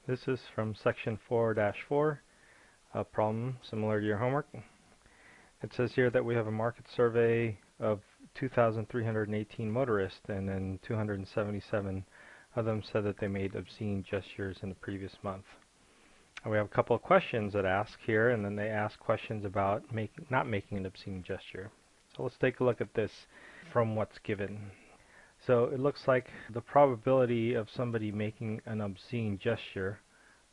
This is from section 4-4, a problem similar to your homework. It says here that we have a market survey of 2,318 motorists, and then 277 of them said that they made obscene gestures in the previous month. And we have a couple of questions that ask here, and then they ask questions about not making an obscene gesture. So let's take a look at this from what's given. So it looks like the probability of somebody making an obscene gesture,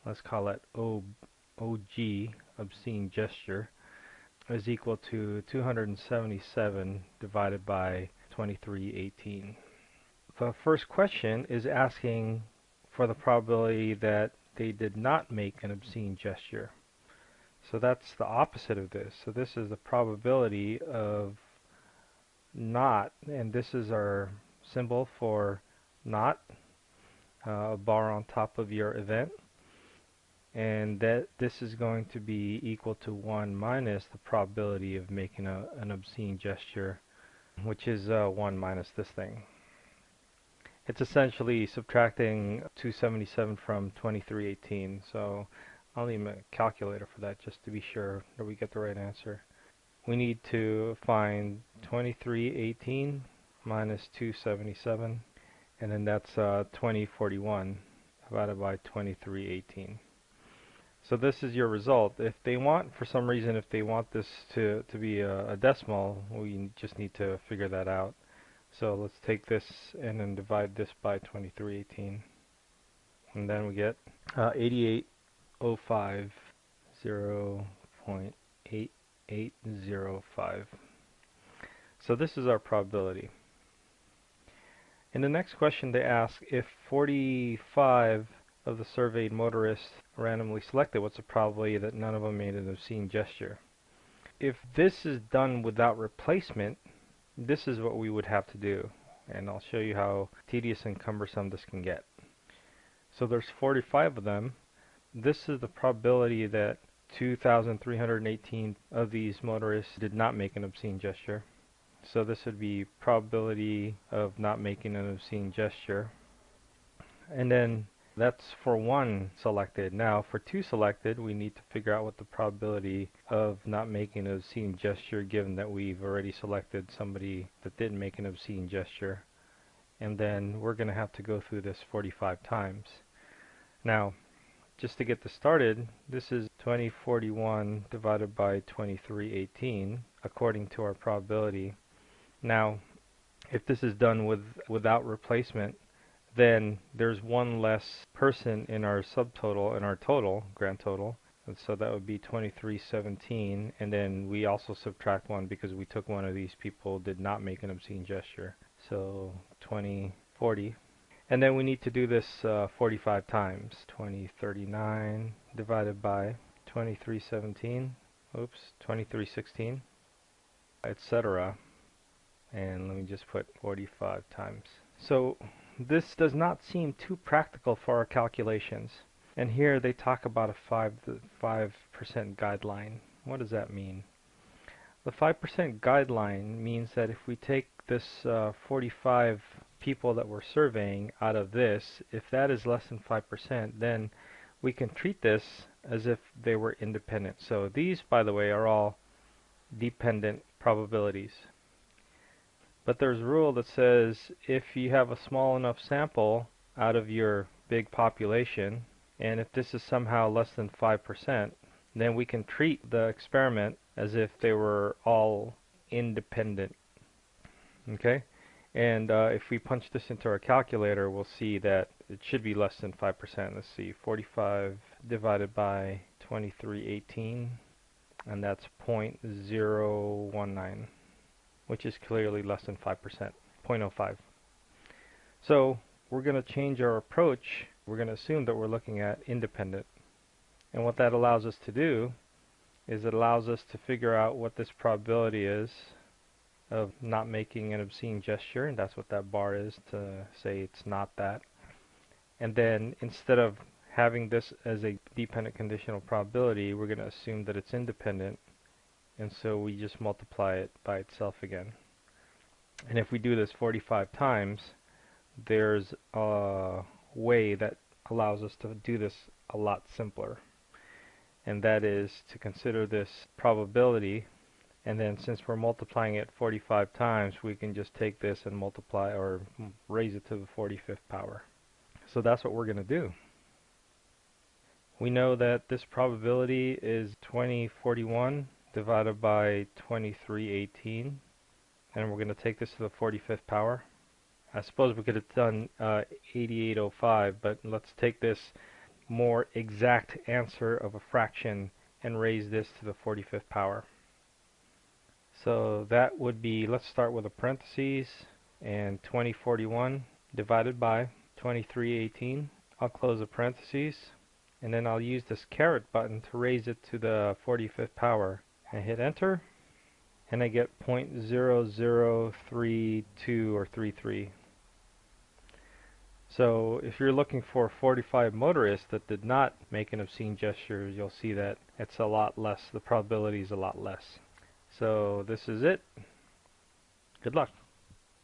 let's call it OG, obscene gesture, is equal to 277 divided by 2318. The first question is asking for the probability that they did not make an obscene gesture. So that's the opposite of this. So this is the probability of not, and this is our symbol for not, a bar on top of your event, and that this is going to be equal to 1 minus the probability of making an obscene gesture, which is 1 minus this thing. It's essentially subtracting 277 from 2318, so I'll need a calculator for that just to be sure that we get the right answer. We need to find 2318 minus 277, and then that's 2041 divided by 2318. So this is your result. If they want, for some reason, if they want this to be a decimal, we just need to figure that out. So let's take this and then divide this by 2318, and then we get 8805, 0.8805. So this is our probability. In the next question they ask, if 45 of the surveyed motorists randomly selected, what's the probability that none of them made an obscene gesture? If this is done without replacement, this is what we would have to do, and I'll show you how tedious and cumbersome this can get. So there's 45 of them. This is the probability that 2,318 of these motorists did not make an obscene gesture. So this would be probability of not making an obscene gesture. And then that's for 1 selected. Now for 2 selected, we need to figure out what the probability of not making an obscene gesture, given that we've already selected somebody that didn't make an obscene gesture. And then we're going to have to go through this 45 times. Now, just to get this started, this is 2041 divided by 2318 according to our probability. Now, if this is done without replacement, then there's one less person in our subtotal, in our total, grand total, and so that would be 2317, and then we also subtract 1 because we took one of these people did not make an obscene gesture, so 2040. And then we need to do this 45 times. 2039 divided by 2317, oops, 2316, etc. And let me just put 45 times. So this does not seem too practical for our calculations. And here they talk about a 5% guideline. What does that mean? The 5% guideline means that if we take this 45 people that we're surveying out of this, if that is less than 5%, then we can treat this as if they were independent. So these, by the way, are all dependent probabilities. But there's a rule that says if you have a small enough sample out of your big population, and if this is somehow less than 5%, then we can treat the experiment as if they were all independent. Okay? And if we punch this into our calculator, we'll see that it should be less than 5%. Let's see, 45 divided by 2318, and that's 0.019, which is clearly less than 5%, 0.05. So we're going to change our approach. We're going to assume that we're looking at independent. And what that allows us to do is it allows us to figure out what this probability is of not making an obscene gesture, and that's what that bar is, to say it's not that. And then instead of having this as a dependent conditional probability, we're going to assume that it's independent, and so we just multiply it by itself again. And if we do this 45 times, there's a way that allows us to do this a lot simpler, and that is to consider this probability, and then since we're multiplying it 45 times, we can just take this and multiply or raise it to the 45th power. So that's what we're going to do. We know that this probability is 2041 divided by 2318, and we're going to take this to the 45th power. I suppose we could have done 8805, but let's take this more exact answer of a fraction and raise this to the 45th power. So that would be, let's start with a parentheses and 2041 divided by 2318. I'll close the parentheses, and then I'll use this caret button to raise it to the 45th power. I hit enter, and I get 0.0032 or 33. So if you're looking for 45 motorists that did not make an obscene gesture, you'll see that it's a lot less, the probability is a lot less. So this is it. Good luck.